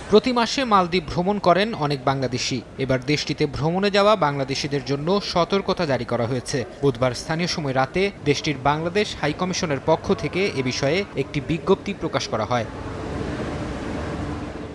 প্রতি মাসে মালদ্বীপ ভ্রমণ করেন অনেক বাংলাদেশি। এবার দেশটিতে ভ্রমণে যাওয়া বাংলাদেশিদের জন্য সতর্কতা জারি করা হয়েছে। বুধবার স্থানীয় সময় রাতে দেশটির বাংলাদেশ হাইকমিশনের পক্ষ থেকে এ বিষয়ে একটি বিজ্ঞপ্তি প্রকাশ করা হয়।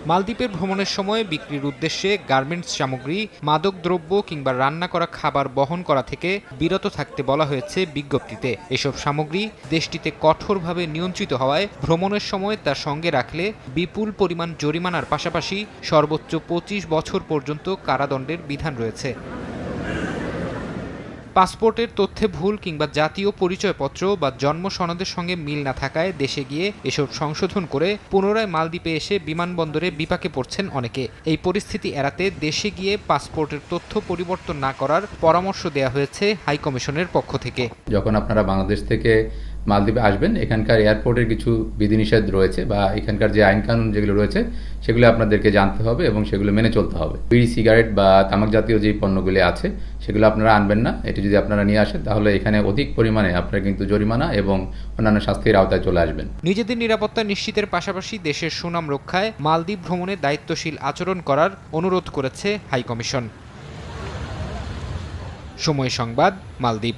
মালদ্বীপের ভ্রমণের সময় বিক্রির উদ্দেশ্যে গার্মেন্টস সামগ্রী, মাদকদ্রব্য কিংবা রান্না করা খাবার বহন করা থেকে বিরত থাকতে বলা হয়েছে বিজ্ঞপ্তিতে। এসব সামগ্রী দেশটিতে কঠোরভাবে নিয়ন্ত্রিত হওয়ায় ভ্রমণের সময় তা সঙ্গে রাখলে বিপুল পরিমাণ জরিমানার পাশাপাশি সর্বোচ্চ ২৫ বছর পর্যন্ত কারাদণ্ডের বিধান রয়েছে। পাসপোর্টের তথ্যে ভুল কিংবা জাতীয় পরিচয়পত্র বা জন্ম সনদের সঙ্গে মিল না থাকায় দেশে গিয়ে এসব সংশোধন করে পুনরায় মালদ্বীপে এসে বিমানবন্দরে বিপাকে পড়ছেন অনেকে। এই পরিস্থিতি এড়াতে দেশে গিয়ে পাসপোর্টের তথ্য পরিবর্তন না করার পরামর্শ দেওয়া হয়েছে হাইকমিশনের পক্ষ থেকে। যখন আপনারা বাংলাদেশ থেকে মালদ্বীপে আসবেন, এখানকার এয়ারপোর্টের কিছু বিধিনিষেধ রয়েছে বা এখানকার যে আইন কানুন যেগুলো রয়েছে সেগুলো আপনাদেরকে জানতে হবে এবং সেগুলো মেনে চলতে হবে। বিড়ি, সিগারেট বা তামাক জাতীয় যে পণ্যগুলি আছে সেগুলো আপনারা আনবেন না। এটি যদি আপনারা নিয়ে আসেন তাহলে এখানে অধিক পরিমাণে আপনারা কিন্তু জরিমানা এবং অন্যান্য শাস্তির আওতায় চলে আসবেন। নিজেদের নিরাপত্তা নিশ্চিতের পাশাপাশি দেশের সুনাম রক্ষায় মালদ্বীপ ভ্রমণে দায়িত্বশীল আচরণ করার অনুরোধ করেছে হাইকমিশন। সময় সংবাদ, মালদ্বীপ।